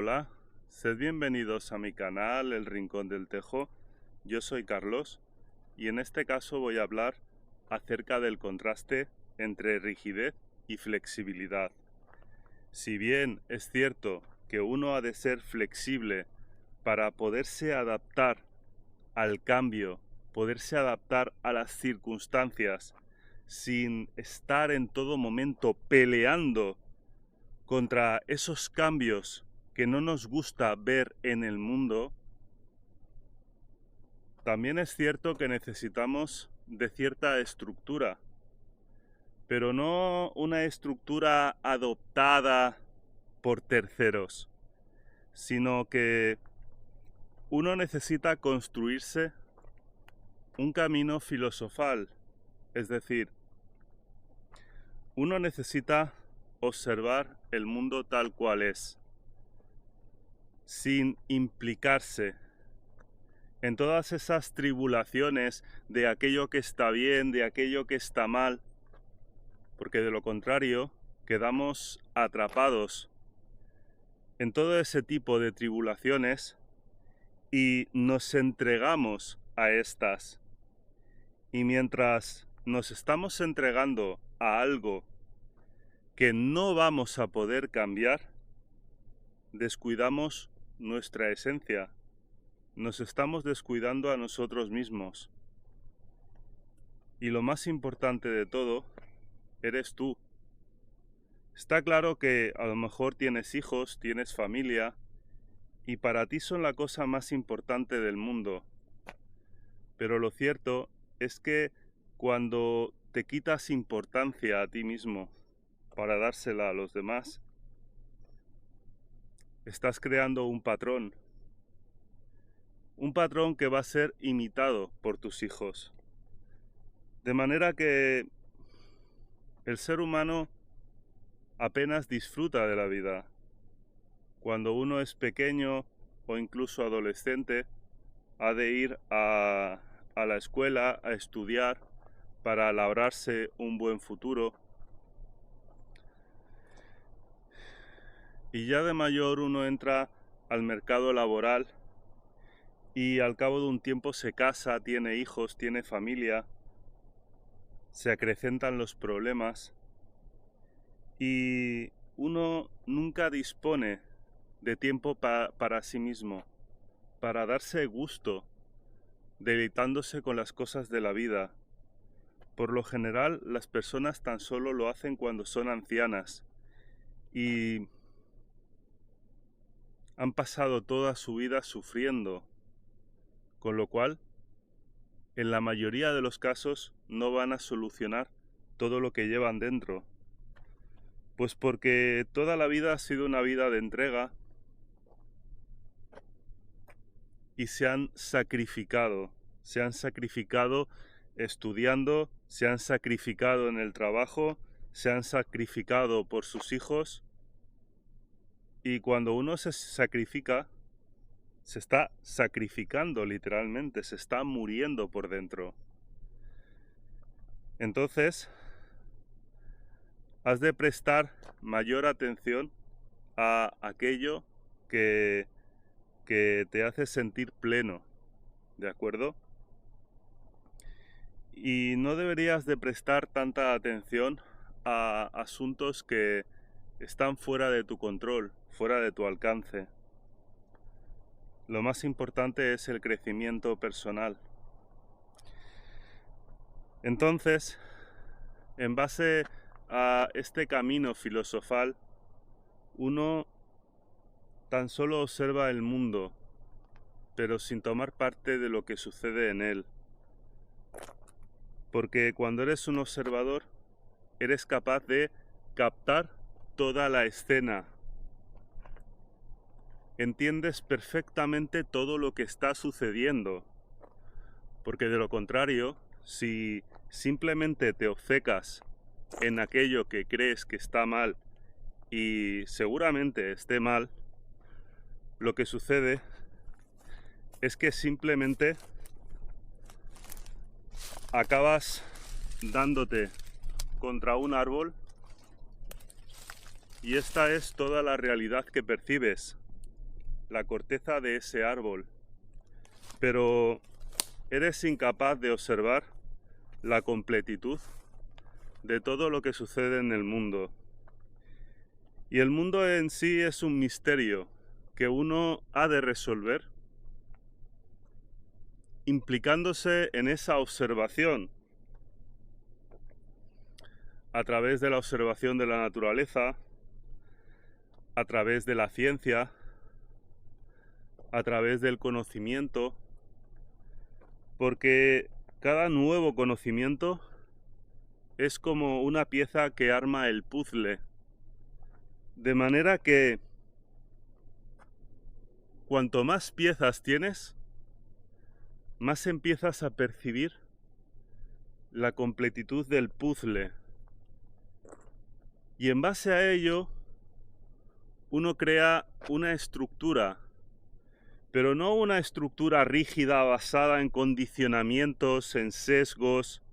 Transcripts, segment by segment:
Hola, sed bienvenidos a mi canal El Rincón del Tejo. Yo soy Carlos y en este caso voy a hablar acerca del contraste entre rigidez y flexibilidad. Si bien es cierto que uno ha de ser flexible para poderse adaptar al cambio, poderse adaptar a las circunstancias sin estar en todo momento peleando contra esos cambios que no nos gusta ver en el mundo, también es cierto que necesitamos de cierta estructura, pero no una estructura adoptada por terceros, sino que uno necesita construirse un camino filosofal, es decir, uno necesita observar el mundo tal cual es, sin implicarse en todas esas tribulaciones de aquello que está bien, de aquello que está mal, porque de lo contrario quedamos atrapados en todo ese tipo de tribulaciones y nos entregamos a estas. Y mientras nos estamos entregando a algo que no vamos a poder cambiar, descuidamos nuestra esencia. Nos estamos descuidando a nosotros mismos. Y lo más importante de todo, eres tú. Está claro que a lo mejor tienes hijos, tienes familia, y para ti son la cosa más importante del mundo. Pero lo cierto es que cuando te quitas importancia a ti mismo para dársela a los demás, estás creando un patrón que va a ser imitado por tus hijos. De manera que el ser humano apenas disfruta de la vida. Cuando uno es pequeño o incluso adolescente, ha de ir a la escuela a estudiar para labrarse un buen futuro. Y ya de mayor uno entra al mercado laboral y al cabo de un tiempo se casa, tiene hijos, tiene familia, se acrecentan los problemas y uno nunca dispone de tiempo para sí mismo, para darse gusto, deleitándose con las cosas de la vida. Por lo general, las personas tan solo lo hacen cuando son ancianas y han pasado toda su vida sufriendo, con lo cual, en la mayoría de los casos, no van a solucionar todo lo que llevan dentro. Pues porque toda la vida ha sido una vida de entrega y se han sacrificado estudiando, se han sacrificado en el trabajo, se han sacrificado por sus hijos, y cuando uno se sacrifica, se está sacrificando literalmente, se está muriendo por dentro. Entonces, has de prestar mayor atención a aquello que te hace sentir pleno, ¿de acuerdo? Y no deberías de prestar tanta atención a asuntos que están fuera de tu control, fuera de tu alcance. Lo más importante es el crecimiento personal. Entonces, en base a este camino filosofal, uno tan solo observa el mundo, pero sin tomar parte de lo que sucede en él. Porque cuando eres un observador, eres capaz de captar toda la escena. Entiendes perfectamente todo lo que está sucediendo. Porque de lo contrario, si simplemente te obcecas en aquello que crees que está mal y seguramente esté mal, lo que sucede es que simplemente acabas dándote contra un árbol y esta es toda la realidad que percibes. la corteza de ese árbol, pero eres incapaz de observar la completitud de todo lo que sucede en el mundo. Y el mundo en sí es un misterio que uno ha de resolver implicándose en esa observación a través de la observación de la naturaleza, a través de la ciencia, a través del conocimiento, porque cada nuevo conocimiento es como una pieza que arma el puzzle, de manera que cuanto más piezas tienes, más empiezas a percibir la completitud del puzzle. Y en base a ello, uno crea una estructura, pero no una estructura rígida basada en condicionamientos, en sesgos,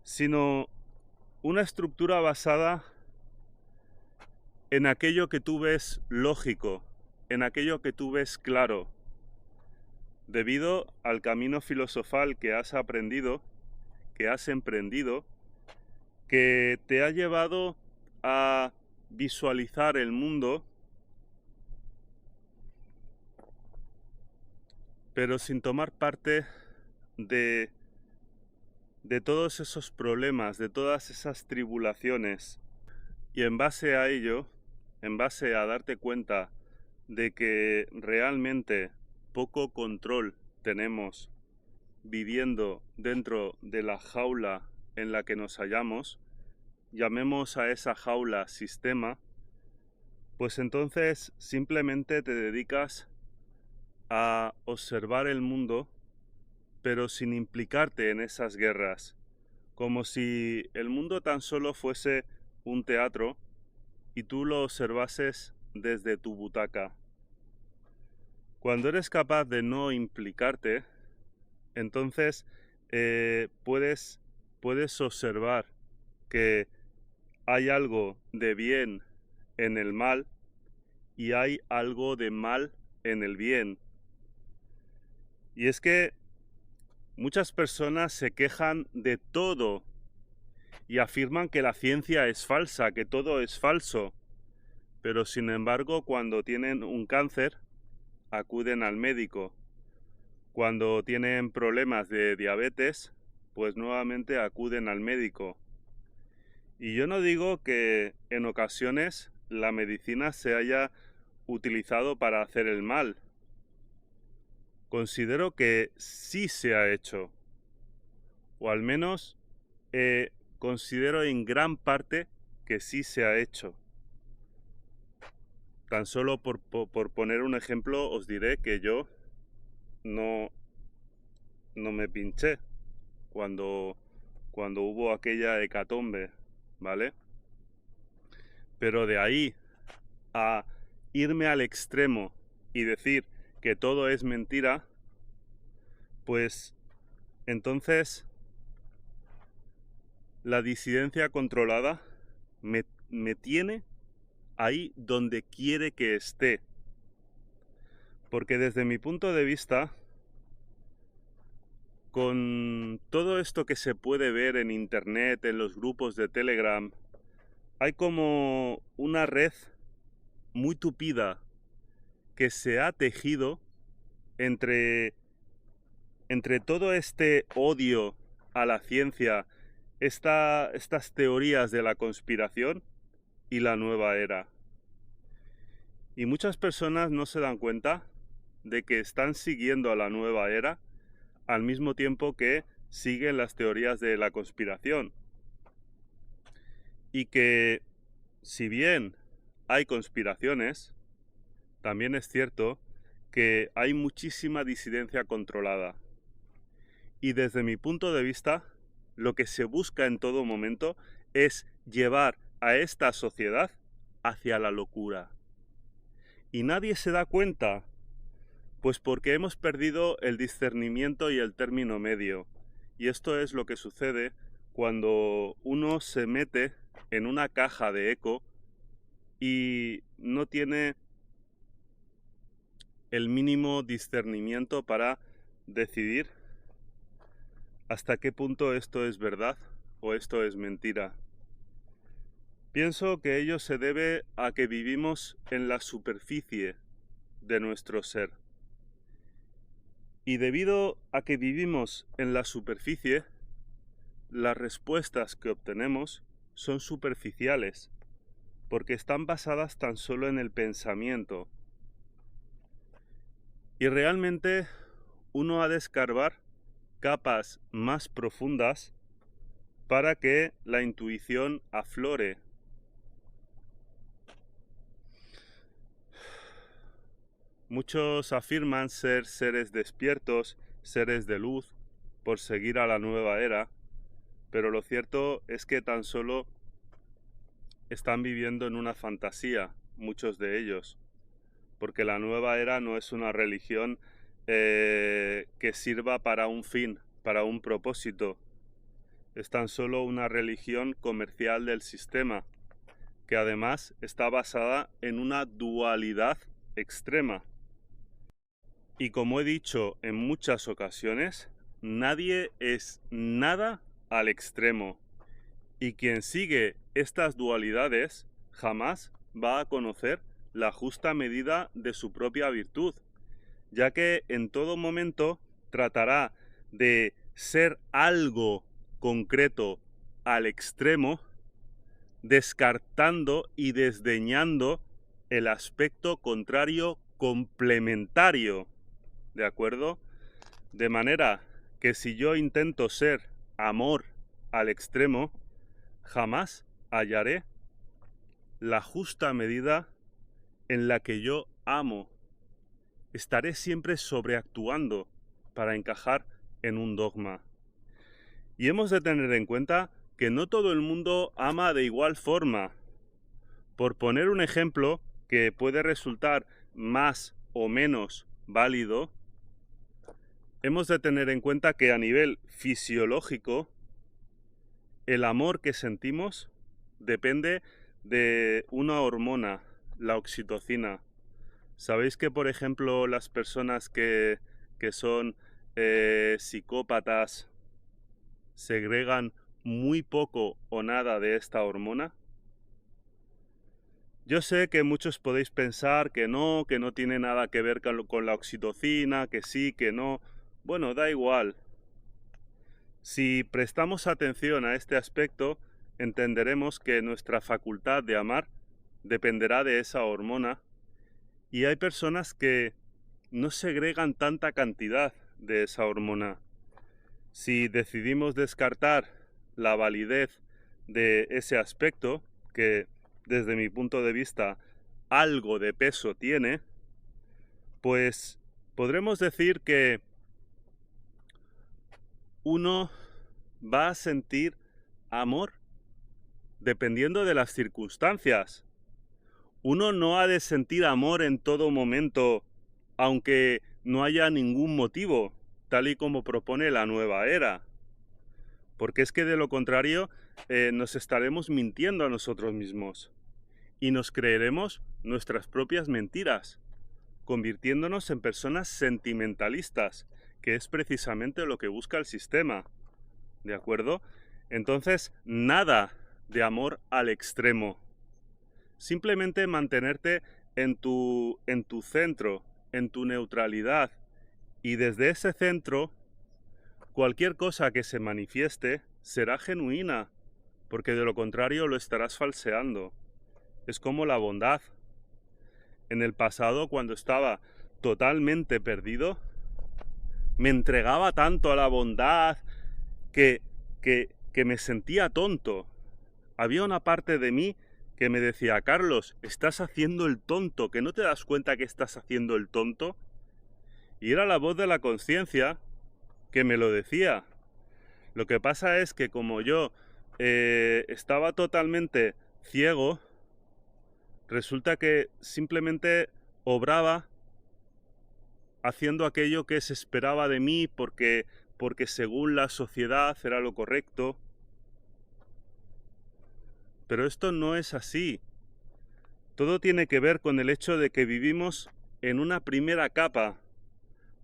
sino una estructura basada en aquello que tú ves lógico, en aquello que tú ves claro, debido al camino filosofal que has aprendido, que has emprendido, que te ha llevado a visualizar el mundo, pero sin tomar parte de todos esos problemas, de todas esas tribulaciones. Y en base a ello, en base a darte cuenta de que realmente poco control tenemos viviendo dentro de la jaula en la que nos hallamos, llamemos a esa jaula sistema, pues entonces simplemente te dedicas a observar el mundo, pero sin implicarte en esas guerras, como si el mundo tan solo fuese un teatro y tú lo observases desde tu butaca. Cuando eres capaz de no implicarte, entonces puedes observar que hay algo de bien en el mal y hay algo de mal en el bien. Y es que muchas personas se quejan de todo y afirman que la ciencia es falsa, que todo es falso, pero sin embargo cuando tienen un cáncer acuden al médico. Cuando tienen problemas de diabetes, pues nuevamente acuden al médico. Y yo no digo que en ocasiones la medicina se haya utilizado para hacer el mal. Considero que sí se ha hecho. O al menos considero en gran parte que sí se ha hecho. Tan solo por poner un ejemplo, os diré que yo no me pinché cuando hubo aquella hecatombe, ¿vale? Pero de ahí a irme al extremo y decir que todo es mentira, pues entonces la disidencia controlada me tiene ahí donde quiere que esté. Porque desde mi punto de vista, con todo esto que se puede ver en internet, en los grupos de Telegram, hay como una red muy tupida que se ha tejido entre todo este odio a la ciencia, estas teorías de la conspiración y la nueva era. Y muchas personas no se dan cuenta de que están siguiendo a la nueva era al mismo tiempo que siguen las teorías de la conspiración. Y que, si bien hay conspiraciones, también es cierto que hay muchísima disidencia controlada. Y desde mi punto de vista, lo que se busca en todo momento es llevar a esta sociedad hacia la locura. Y nadie se da cuenta, pues porque hemos perdido el discernimiento y el término medio. Y esto es lo que sucede cuando uno se mete en una caja de eco y no tiene el mínimo discernimiento para decidir hasta qué punto esto es verdad o esto es mentira. Pienso que ello se debe a que vivimos en la superficie de nuestro ser. Y debido a que vivimos en la superficie, las respuestas que obtenemos son superficiales, porque están basadas tan solo en el pensamiento. Y realmente uno ha de escarbar capas más profundas para que la intuición aflore. Muchos afirman ser seres despiertos, seres de luz, por seguir a la nueva era, pero lo cierto es que tan solo están viviendo en una fantasía, muchos de ellos, porque la nueva era no es una religión que sirva para un fin, para un propósito. Es tan solo una religión comercial del sistema, que además está basada en una dualidad extrema. Y como he dicho en muchas ocasiones, nadie es nada al extremo. Y quien sigue estas dualidades jamás va a conocer la justa medida de su propia virtud, ya que en todo momento tratará de ser algo concreto al extremo, descartando y desdeñando el aspecto contrario complementario. ¿De acuerdo? De manera que si yo intento ser amor al extremo, jamás hallaré la justa medida en la que yo amo. Estaré siempre sobreactuando para encajar en un dogma. Y hemos de tener en cuenta que no todo el mundo ama de igual forma. Por poner un ejemplo que puede resultar más o menos válido, hemos de tener en cuenta que a nivel fisiológico, el amor que sentimos depende de una hormona, la oxitocina. ¿Sabéis que, por ejemplo, las personas que son psicópatas segregan muy poco o nada de esta hormona? Yo sé que muchos podéis pensar que no tiene nada que ver con la oxitocina, que sí, que no. Bueno, da igual. Si prestamos atención a este aspecto, entenderemos que nuestra facultad de amar dependerá de esa hormona, y hay personas que no segregan tanta cantidad de esa hormona. Si decidimos descartar la validez de ese aspecto, que desde mi punto de vista algo de peso tiene, pues podremos decir que uno va a sentir amor dependiendo de las circunstancias. Uno no ha de sentir amor en todo momento, aunque no haya ningún motivo, tal y como propone la nueva era. Porque es que de lo contrario nos estaremos mintiendo a nosotros mismos y nos creeremos nuestras propias mentiras, convirtiéndonos en personas sentimentalistas, que es precisamente lo que busca el sistema. ¿De acuerdo? Entonces, nada de amor al extremo. Simplemente mantenerte en tu centro, en tu neutralidad, y desde ese centro cualquier cosa que se manifieste será genuina, porque de lo contrario lo estarás falseando. Es como la bondad. En el pasado, cuando estaba totalmente perdido, me entregaba tanto a la bondad que me sentía tonto. Había una parte de mí que me decía: Carlos, estás haciendo el tonto, ¿que no te das cuenta que estás haciendo el tonto? Y era la voz de la conciencia que me lo decía. Lo que pasa es que como yo estaba totalmente ciego, resulta que simplemente obraba haciendo aquello que se esperaba de mí porque según la sociedad era lo correcto. Pero esto no es así. Todo tiene que ver con el hecho de que vivimos en una primera capa,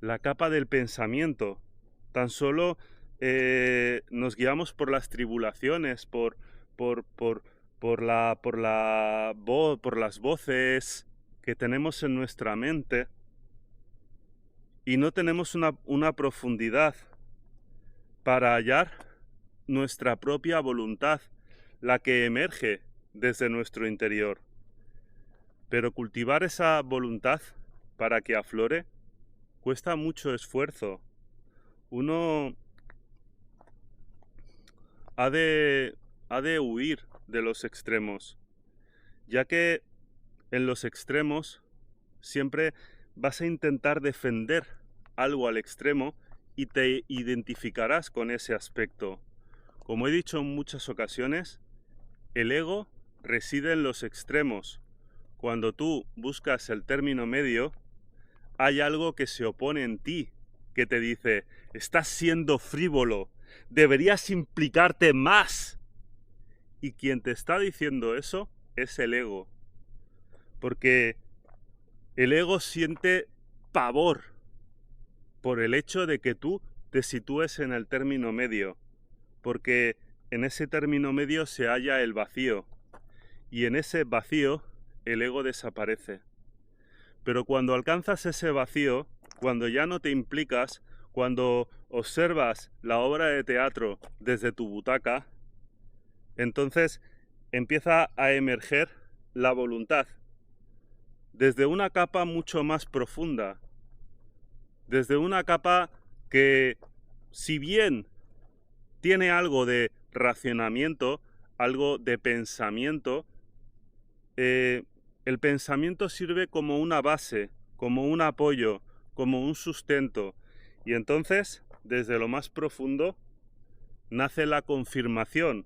la capa del pensamiento. Tan solo nos guiamos por las tribulaciones, por, por, por las voces que tenemos en nuestra mente, y no tenemos una profundidad para hallar nuestra propia voluntad, la que emerge desde nuestro interior. Pero cultivar esa voluntad para que aflore cuesta mucho esfuerzo. Uno ha de huir de los extremos, ya que en los extremos siempre vas a intentar defender algo al extremo y te identificarás con ese aspecto. Como he dicho en muchas ocasiones, el ego reside en los extremos. Cuando tú buscas el término medio, hay algo que se opone en ti, que te dice, estás siendo frívolo, deberías implicarte más. Y quien te está diciendo eso es el ego. Porque el ego siente pavor por el hecho de que tú te sitúes en el término medio. Porque en ese término medio se halla el vacío. Y en ese vacío el ego desaparece. Pero cuando alcanzas ese vacío, cuando ya no te implicas, cuando observas la obra de teatro desde tu butaca, entonces empieza a emerger la voluntad desde una capa mucho más profunda, desde una capa que, si bien tiene algo de racionamiento, algo de pensamiento, el pensamiento sirve como una base, como un apoyo, como un sustento. Y entonces, desde lo más profundo, nace la confirmación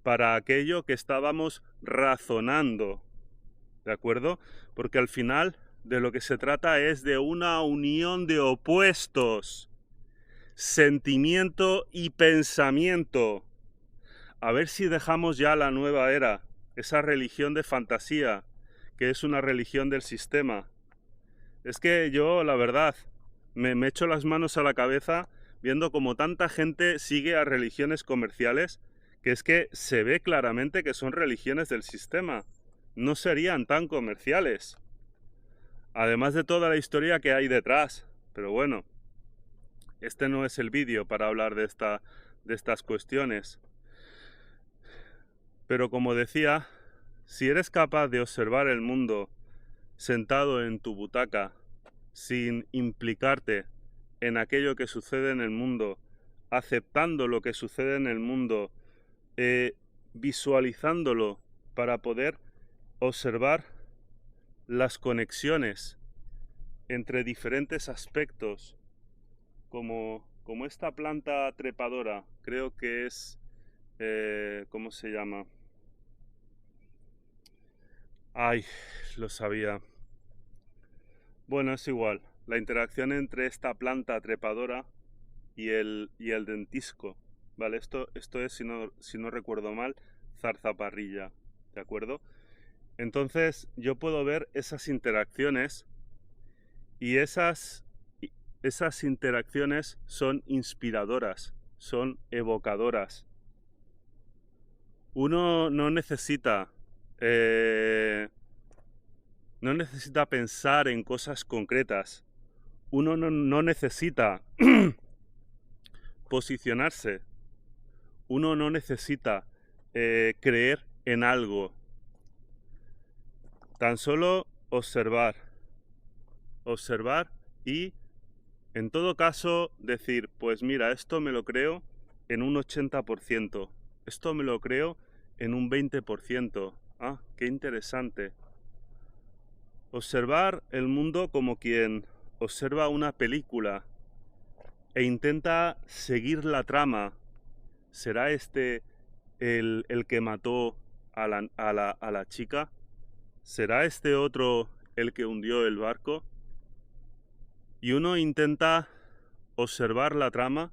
para aquello que estábamos razonando. ¿De acuerdo? Porque al final de lo que se trata es de una unión de opuestos. Sentimiento y pensamiento. A ver si dejamos ya la nueva era, esa religión de fantasía, que es una religión del sistema. Es que yo, la verdad, me echo las manos a la cabeza viendo como tanta gente sigue a religiones comerciales, que es que se ve claramente que son religiones del sistema. No serían tan comerciales. Además de toda la historia que hay detrás. Pero bueno, este no es el vídeo para hablar de estas cuestiones. Pero como decía, si eres capaz de observar el mundo sentado en tu butaca, sin implicarte en aquello que sucede en el mundo, aceptando lo que sucede en el mundo, visualizándolo para poder observar las conexiones entre diferentes aspectos, como esta planta trepadora, creo que es, ¿cómo se llama? Ay, lo sabía. Bueno, es igual. La interacción entre esta planta trepadora y el dentisco, ¿vale? Esto es, si no recuerdo mal, zarzaparrilla, ¿de acuerdo? Entonces yo puedo ver esas interacciones y esas interacciones son inspiradoras, son evocadoras. Uno no necesita pensar en cosas concretas. Uno no necesita posicionarse. Uno no necesita creer en algo. Tan solo observar. Observar y, en todo caso, decir, pues mira, esto me lo creo en un 80%. Esto me lo creo en un 20%. Ah, qué interesante. Observar el mundo como quien observa una película e intenta seguir la trama. ¿Será este el que mató a la chica? ¿Será este otro el que hundió el barco? Y uno intenta observar la trama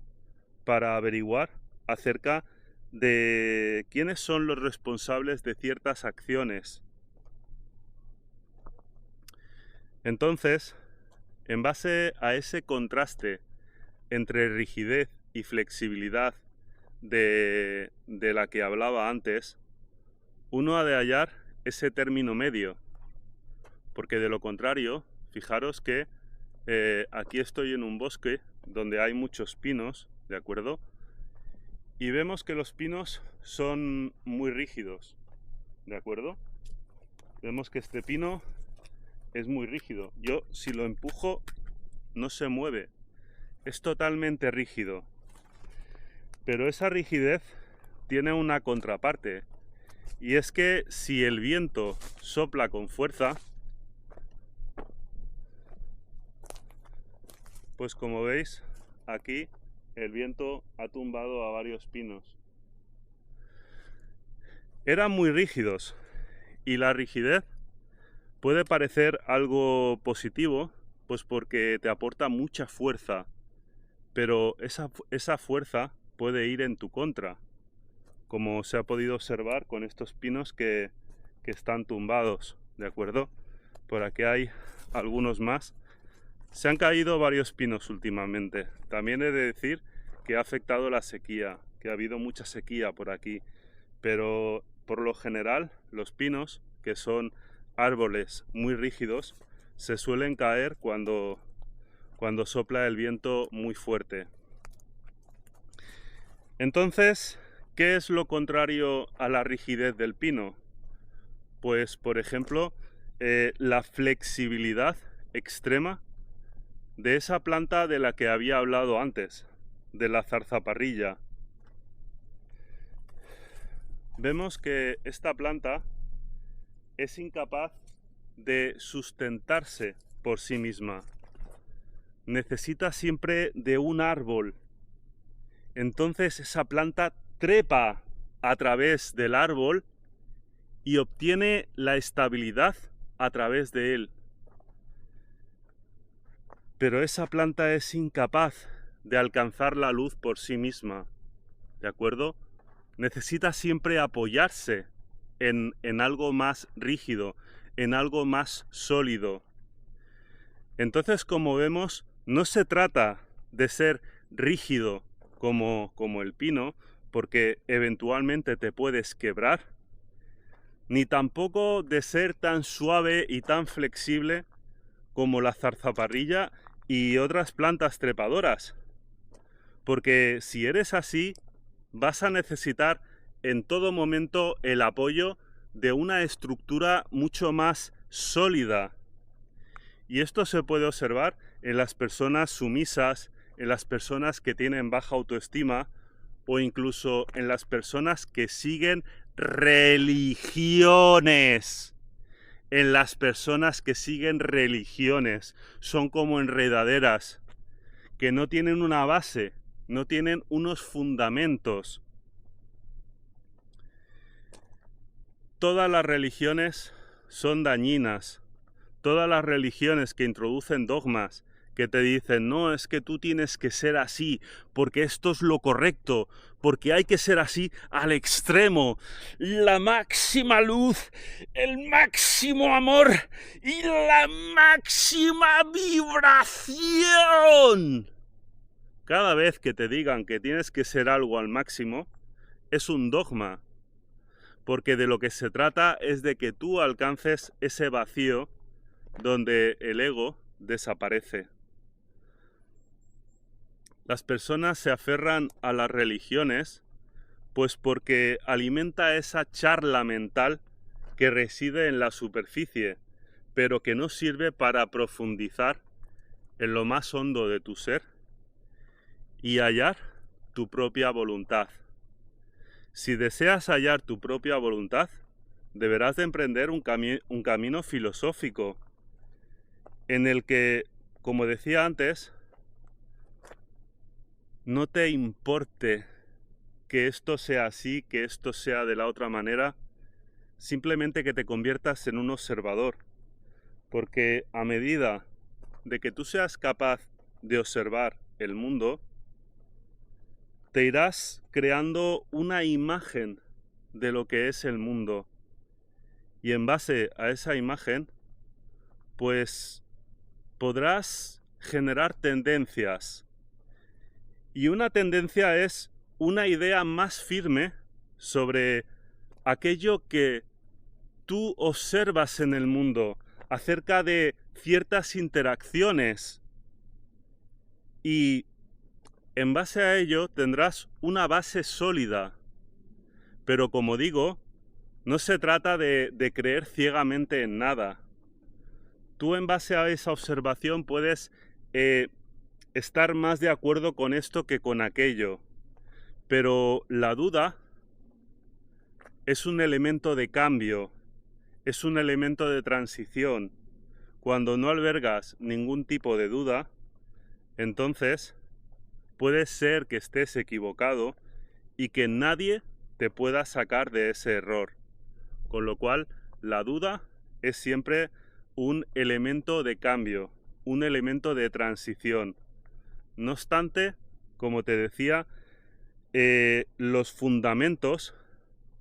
para averiguar acerca de quiénes son los responsables de ciertas acciones. Entonces, en base a ese contraste entre rigidez y flexibilidad de la que hablaba antes, uno ha de hallar ese término medio, porque de lo contrario, fijaros que aquí estoy en un bosque donde hay muchos pinos, ¿de acuerdo? Y vemos que los pinos son muy rígidos, ¿de acuerdo? Vemos que este pino es muy rígido. Yo, si lo empujo, no se mueve. Es totalmente rígido. Pero esa rigidez tiene una contraparte. Y es que si el viento sopla con fuerza, pues como veis, aquí el viento ha tumbado a varios pinos. Eran muy rígidos y la rigidez puede parecer algo positivo, pues porque te aporta mucha fuerza, pero esa fuerza puede ir en tu contra, como se ha podido observar con estos pinos que están tumbados, ¿de acuerdo? Por aquí hay algunos más. Se han caído varios pinos últimamente. También he de decir que ha afectado la sequía, que ha habido mucha sequía por aquí, pero por lo general los pinos, que son árboles muy rígidos, se suelen caer cuando sopla el viento muy fuerte. Entonces, ¿qué es lo contrario a la rigidez del pino? Pues, por ejemplo, la flexibilidad extrema de esa planta de la que había hablado antes, de la zarzaparrilla. Vemos que esta planta es incapaz de sustentarse por sí misma. Necesita siempre de un árbol. Entonces esa planta trepa a través del árbol y obtiene la estabilidad a través de él. Pero esa planta es incapaz de alcanzar la luz por sí misma, ¿de acuerdo? Necesita siempre apoyarse en algo más rígido, en algo más sólido. Entonces, como vemos, no se trata de ser rígido como el pino, porque eventualmente te puedes quebrar, ni tampoco de ser tan suave y tan flexible como la zarzaparrilla y otras plantas trepadoras. Porque si eres así, vas a necesitar en todo momento el apoyo de una estructura mucho más sólida. Y esto se puede observar en las personas sumisas, en las personas que tienen baja autoestima o incluso en las personas que siguen religiones. En las personas que siguen religiones son como enredaderas que no tienen una base, no tienen unos fundamentos. Todas las religiones son dañinas. Todas las religiones que introducen dogmas, que te dicen, no, es que tú tienes que ser así, porque esto es lo correcto, porque hay que ser así al extremo, la máxima luz, el máximo amor y la máxima vibración. Cada vez que te digan que tienes que ser algo al máximo, es un dogma, porque de lo que se trata es de que tú alcances ese vacío donde el ego desaparece. Las personas se aferran a las religiones pues porque alimenta esa charla mental que reside en la superficie, pero que no sirve para profundizar en lo más hondo de tu ser y hallar tu propia voluntad. Si deseas hallar tu propia voluntad, deberás de emprender un camino filosófico en el que, como decía antes, no te importe que esto sea así, que esto sea de la otra manera, simplemente que te conviertas en un observador, porque a medida de que tú seas capaz de observar el mundo, te irás creando una imagen de lo que es el mundo, y en base a esa imagen, pues podrás generar tendencias. Y una tendencia es una idea más firme sobre aquello que tú observas en el mundo, acerca de ciertas interacciones. Y en base a ello tendrás una base sólida. Pero como digo, no se trata de creer ciegamente en nada. Tú en base a esa observación puedes estar más de acuerdo con esto que con aquello. Pero la duda es un elemento de cambio, es un elemento de transición. Cuando no albergas ningún tipo de duda, entonces puede ser que estés equivocado y que nadie te pueda sacar de ese error. Con lo cual, la duda es siempre un elemento de cambio, un elemento de transición. No obstante, como te decía, los fundamentos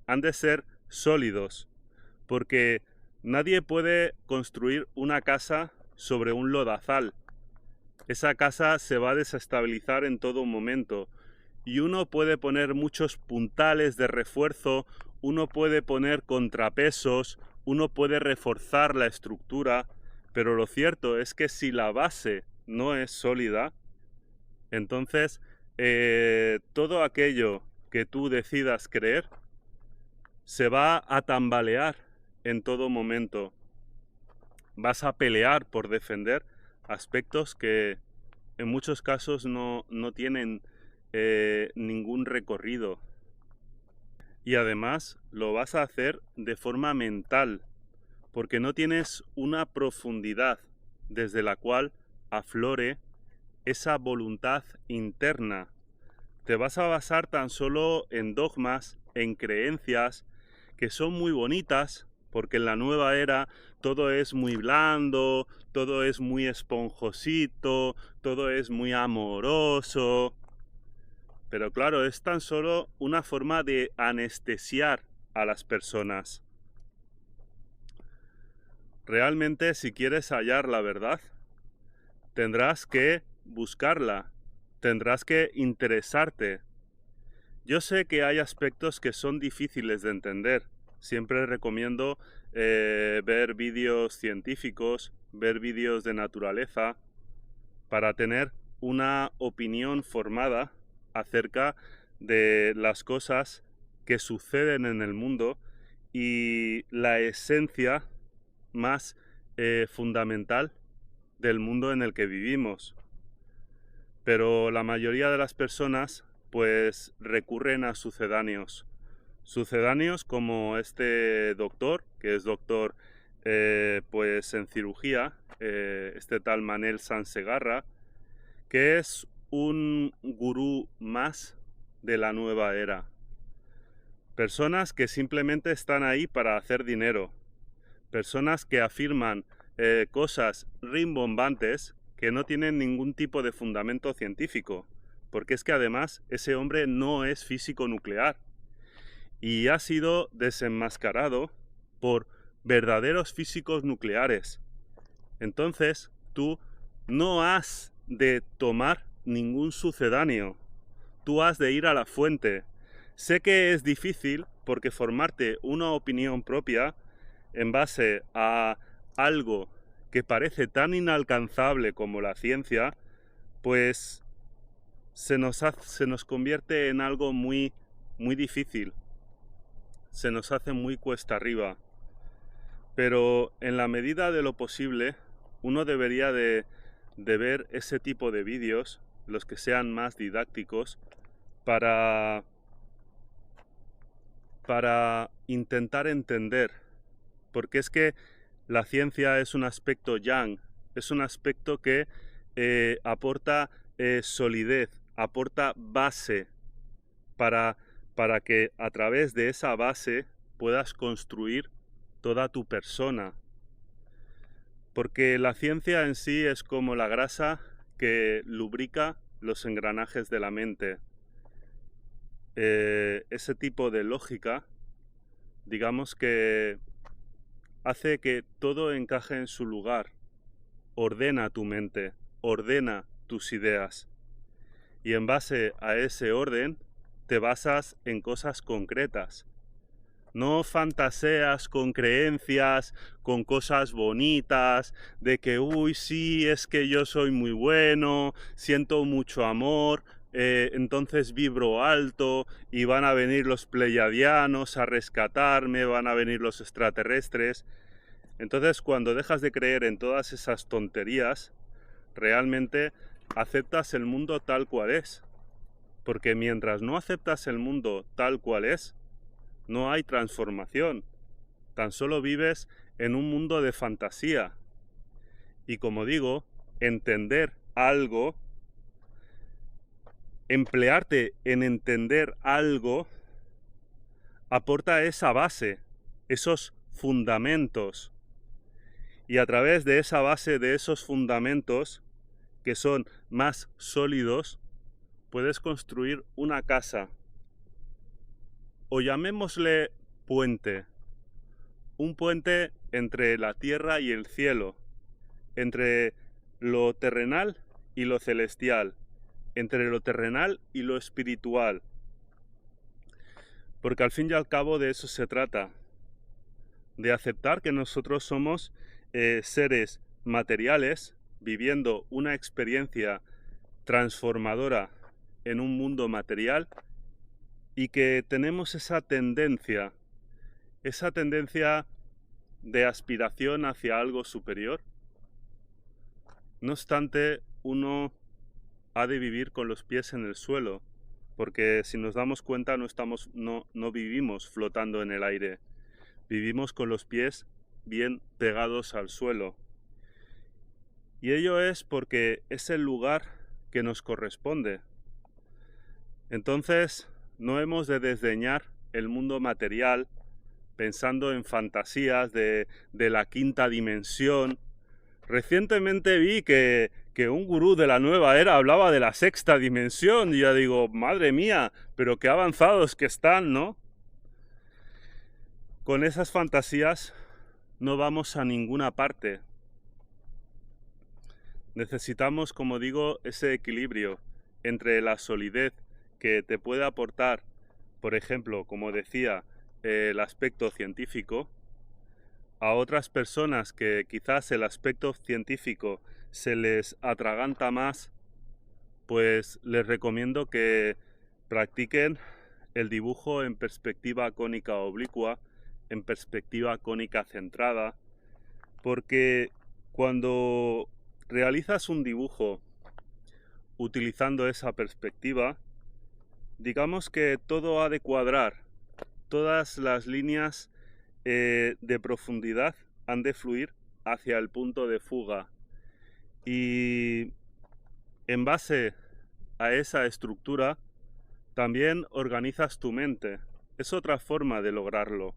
han de ser sólidos, porque nadie puede construir una casa sobre un lodazal. Esa casa se va a desestabilizar en todo momento y uno puede poner muchos puntales de refuerzo, uno puede poner contrapesos, uno puede reforzar la estructura, pero lo cierto es que si la base no es sólida, entonces todo aquello que tú decidas creer se va a tambalear en todo momento. Vas a pelear por defender aspectos que en muchos casos no tienen ningún recorrido. Y además lo vas a hacer de forma mental, porque no tienes una profundidad desde la cual aflore esa voluntad interna. Te vas a basar tan solo en dogmas, en creencias, que son muy bonitas, porque en la nueva era todo es muy blando, todo es muy esponjosito, todo es muy amoroso. Pero claro, es tan solo una forma de anestesiar a las personas. Realmente, si quieres hallar la verdad, tendrás que buscarla, tendrás que interesarte. Yo sé que hay aspectos que son difíciles de entender. Siempre recomiendo ver vídeos científicos, ver vídeos de naturaleza, para tener una opinión formada acerca de las cosas que suceden en el mundo y la esencia más fundamental del mundo en el que vivimos. Pero la mayoría de las personas pues recurren a sucedáneos. Sucedáneos como este doctor, que es doctor pues en cirugía, este tal Manel Sansegarra, que es un gurú más de la nueva era. Personas que simplemente están ahí para hacer dinero. Personas que afirman cosas rimbombantes que no tienen ningún tipo de fundamento científico, porque es que además ese hombre no es físico nuclear y ha sido desenmascarado por verdaderos físicos nucleares. Entonces, tú no has de tomar ningún sucedáneo, tú has de ir a la fuente. Sé que es difícil porque formarte una opinión propia en base a algo que parece tan inalcanzable como la ciencia, pues se nos convierte en algo muy difícil, se nos hace muy cuesta arriba. Pero en la medida de lo posible, uno debería de ver ese tipo de vídeos, los que sean más didácticos, para intentar entender, porque es que la ciencia es un aspecto yang, es un aspecto que aporta solidez, aporta base para que a través de esa base puedas construir toda tu persona. Porque la ciencia en sí es como la grasa que lubrica los engranajes de la mente. Ese tipo de lógica, digamos que hace que todo encaje en su lugar, ordena tu mente, ordena tus ideas. Y en base a ese orden te basas en cosas concretas. No fantaseas con creencias, con cosas bonitas, de que, uy, sí, es que yo soy muy bueno, siento mucho amor, entonces vibro alto y van a venir los pleiadianos a rescatarme, van a venir los extraterrestres. Entonces, cuando dejas de creer en todas esas tonterías, realmente aceptas el mundo tal cual es. Porque mientras no aceptas el mundo tal cual es, no hay transformación. Tan solo vives en un mundo de fantasía. Y como digo, entender algo, emplearte en entender algo, aporta esa base, esos fundamentos. Y a través de esa base, de esos fundamentos, que son más sólidos, puedes construir una casa. O llamémosle puente. Un puente entre la tierra y el cielo, entre lo terrenal y lo celestial, entre lo terrenal y lo espiritual. Porque al fin y al cabo de eso se trata, de aceptar que nosotros somos seres materiales viviendo una experiencia transformadora en un mundo material y que tenemos esa tendencia de aspiración hacia algo superior. No obstante, uno ha de vivir con los pies en el suelo, porque si nos damos cuenta no vivimos flotando en el aire, vivimos con los pies bien pegados al suelo. Y ello es porque es el lugar que nos corresponde. Entonces, no hemos de desdeñar el mundo material pensando en fantasías de la quinta dimensión. Recientemente vi que un gurú de la nueva era hablaba de la sexta dimensión y ya digo, madre mía, pero qué avanzados que están, ¿no? Con esas fantasías no vamos a ninguna parte. Necesitamos, como digo, ese equilibrio entre la solidez que te puede aportar, por ejemplo, como decía, el aspecto científico, a otras personas que quizás el aspecto científico se les atraganta más, pues les recomiendo que practiquen el dibujo en perspectiva cónica oblicua, en perspectiva cónica centrada, porque cuando realizas un dibujo utilizando esa perspectiva, digamos que todo ha de cuadrar, todas las líneas de profundidad han de fluir hacia el punto de fuga y en base a esa estructura también organizas tu mente. Es otra forma de lograrlo.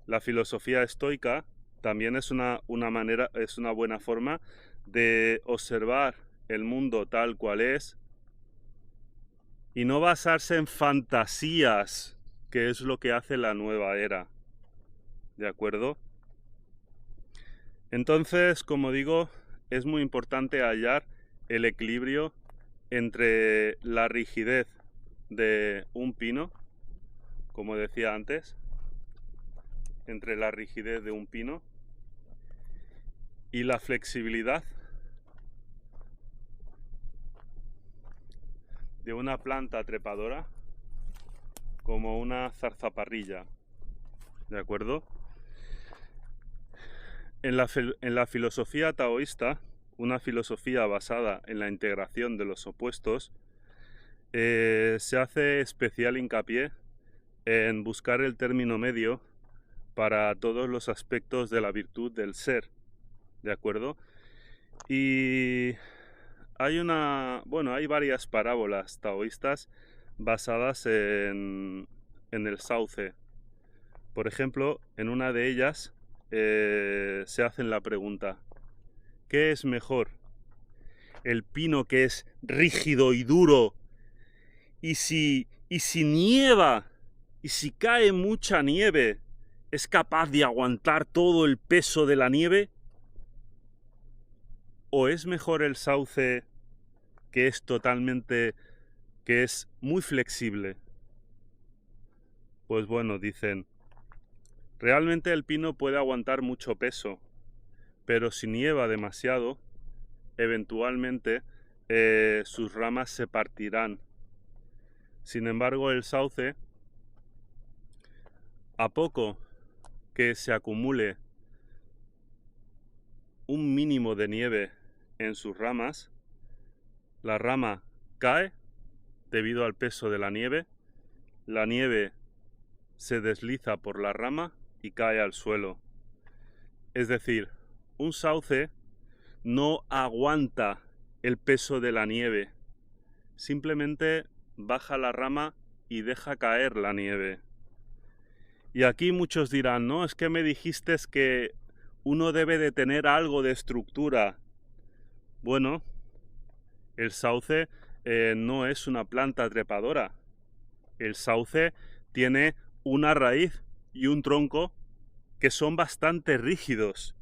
La filosofía estoica también es una buena forma de observar el mundo tal cual es y no basarse en fantasías, que es lo que hace la nueva era. ¿De acuerdo? Entonces, como digo, es muy importante hallar el equilibrio entre la rigidez de un pino, como decía antes, entre la rigidez de un pino y la flexibilidad de una planta trepadora como una zarzaparrilla. ¿De acuerdo? En la filosofía taoísta, una filosofía basada en la integración de los opuestos, se hace especial hincapié en buscar el término medio para todos los aspectos de la virtud del ser, ¿de acuerdo? Y hay varias parábolas taoístas basadas en el sauce. Por ejemplo, en una de ellas se hacen la pregunta: ¿qué es mejor? ¿El pino que es rígido y duro? ¿Y si nieva? ¿Y si cae mucha nieve? ¿Es capaz de aguantar todo el peso de la nieve? ¿O es mejor el sauce que es muy flexible? Pues bueno, dicen, realmente el pino puede aguantar mucho peso, pero si nieva demasiado, eventualmente sus ramas se partirán. Sin embargo, el sauce, a poco que se acumule un mínimo de nieve en sus ramas, la rama cae debido al peso de la nieve se desliza por la rama y cae al suelo. Es decir, un sauce no aguanta el peso de la nieve, simplemente baja la rama y deja caer la nieve. Y aquí muchos dirán, no, es que me dijiste que uno debe de tener algo de estructura. Bueno, el sauce no es una planta trepadora. El sauce tiene una raíz y un tronco que son bastante rígidos.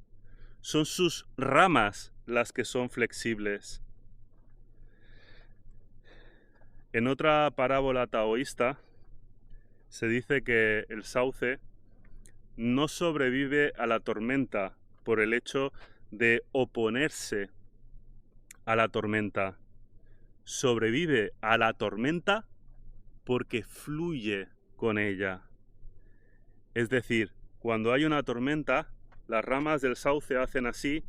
Son sus ramas las que son flexibles. En otra parábola taoísta se dice que el sauce no sobrevive a la tormenta por el hecho de oponerse a la tormenta. Sobrevive a la tormenta porque fluye con ella. Es decir, cuando hay una tormenta, las ramas del sauce hacen así,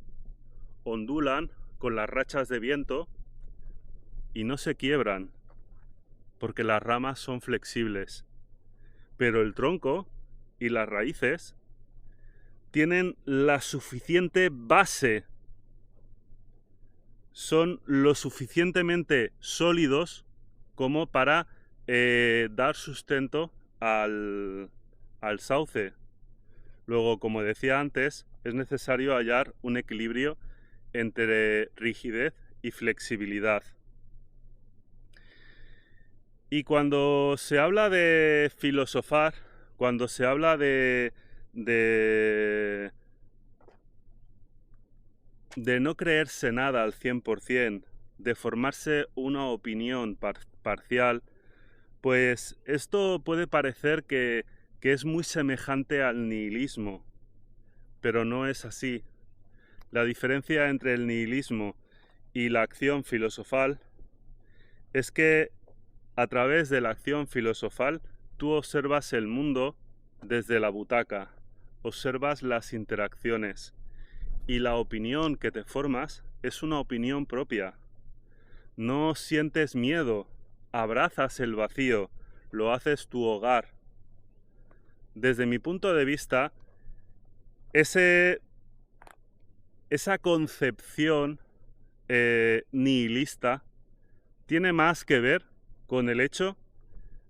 ondulan con las rachas de viento y no se quiebran, porque las ramas son flexibles. Pero el tronco y las raíces tienen la suficiente base, son lo suficientemente sólidos como para dar sustento al sauce. Luego, como decía antes, es necesario hallar un equilibrio entre rigidez y flexibilidad. Y cuando se habla de filosofar, cuando se habla de no creerse nada al 100%, de formarse una opinión parcial, pues esto puede parecer que es muy semejante al nihilismo, pero no es así. La diferencia entre el nihilismo y la acción filosofal es que a través de la acción filosofal tú observas el mundo desde la butaca, observas las interacciones y la opinión que te formas es una opinión propia. No sientes miedo, abrazas el vacío, lo haces tu hogar. Desde mi punto de vista, esa concepción nihilista tiene más que ver con el hecho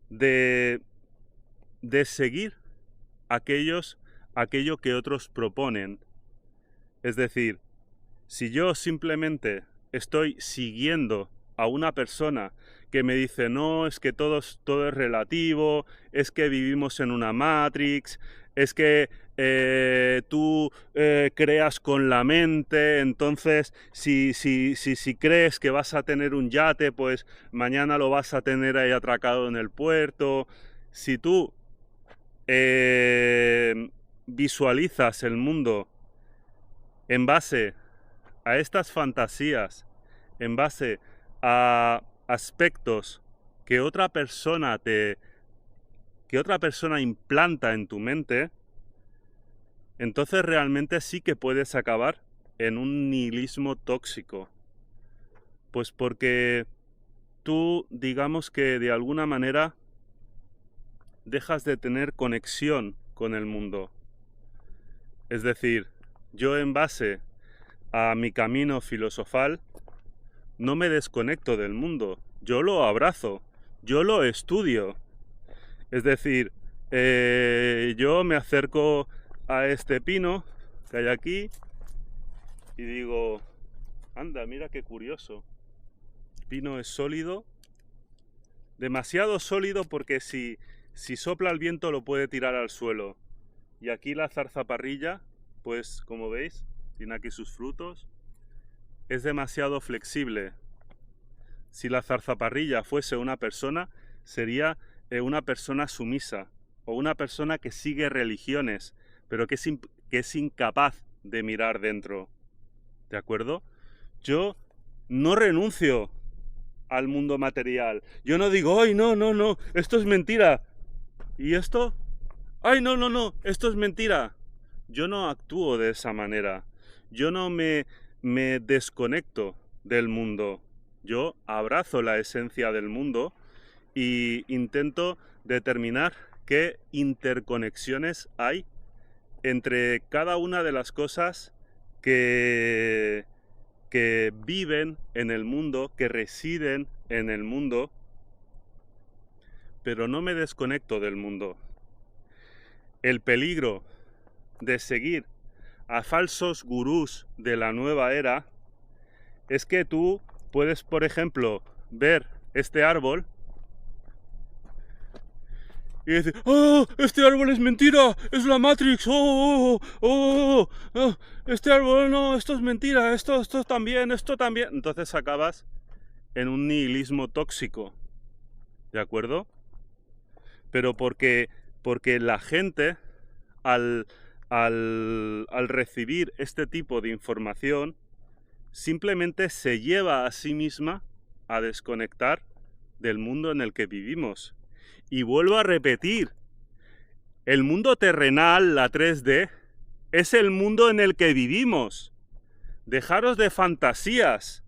de seguir aquello que otros proponen. Es decir, si yo simplemente estoy siguiendo a una persona que me dice, no, es que todo es relativo, es que vivimos en una Matrix, es que tú creas con la mente, entonces si crees que vas a tener un yate, pues mañana lo vas a tener ahí atracado en el puerto. Si tú visualizas el mundo en base a estas fantasías, en base a aspectos que otra persona implanta en tu mente, entonces realmente sí que puedes acabar en un nihilismo tóxico. Pues porque tú, digamos que de alguna manera dejas de tener conexión con el mundo. Es decir, yo en base a mi camino filosofal no me desconecto del mundo, yo lo abrazo, yo lo estudio. Es decir, yo me acerco a este pino que hay aquí y digo, anda, mira qué curioso. El pino es sólido, demasiado sólido porque si sopla el viento lo puede tirar al suelo. Y aquí la zarzaparrilla, pues como veis, tiene aquí sus frutos es demasiado flexible. Si la zarzaparrilla fuese una persona, sería una persona sumisa o una persona que sigue religiones, pero que es incapaz de mirar dentro. ¿De acuerdo? Yo no renuncio al mundo material. Yo no digo, ¡ay, no, no, no! Esto es mentira. ¿Y esto? ¡Ay, no, no, no! Esto es mentira. Yo no actúo de esa manera. Yo no me desconecto del mundo. Yo abrazo la esencia del mundo y intento determinar qué interconexiones hay entre cada una de las cosas que viven en el mundo, que residen en el mundo, pero no me desconecto del mundo. El peligro de seguir a falsos gurús de la nueva era es que tú puedes, por ejemplo, ver este árbol y decir, ¡oh, este árbol es mentira! ¡Es la Matrix! ¡Oh, oh, oh, oh! Este árbol no, esto es mentira, esto también, esto también. Entonces acabas en un nihilismo tóxico, ¿de acuerdo? Pero porque la gente, al recibir este tipo de información, simplemente se lleva a sí misma a desconectar del mundo en el que vivimos. Y vuelvo a repetir, el mundo terrenal, la 3D, es el mundo en el que vivimos. Dejaros de fantasías.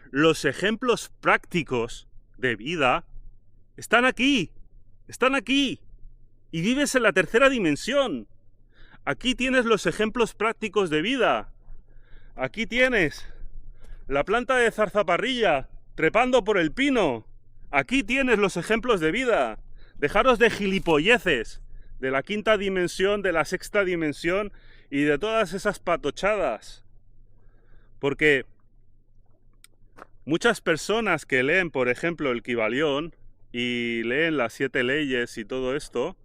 Los ejemplos prácticos de vida están aquí. Están aquí. Y vives en la tercera dimensión. Aquí tienes los ejemplos prácticos de vida. Aquí tienes la planta de zarzaparrilla trepando por el pino. Aquí tienes los ejemplos de vida. Dejaros de gilipolleces, de la quinta dimensión, de la sexta dimensión y de todas esas patochadas. Porque muchas personas que leen, por ejemplo, el Kybalión y leen las 7 leyes y todo esto,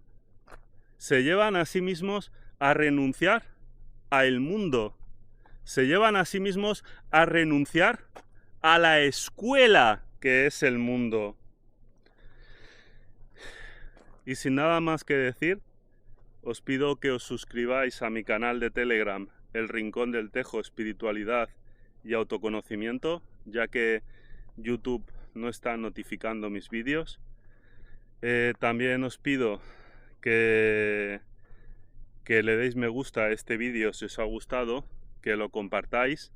se llevan a sí mismos a renunciar al mundo. Se llevan a sí mismos a renunciar a la escuela que es el mundo. Y sin nada más que decir, os pido que os suscribáis a mi canal de Telegram, El Rincón del Tejo, Espiritualidad y Autoconocimiento, ya que YouTube no está notificando mis vídeos. También os pido que le deis me gusta a este vídeo si os ha gustado, que lo compartáis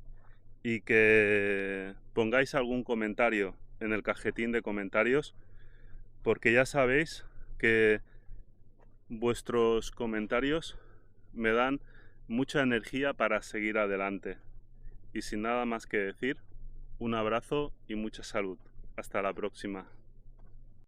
y que pongáis algún comentario en el cajetín de comentarios, porque ya sabéis que vuestros comentarios me dan mucha energía para seguir adelante. Y sin nada más que decir, un abrazo y mucha salud. Hasta la próxima.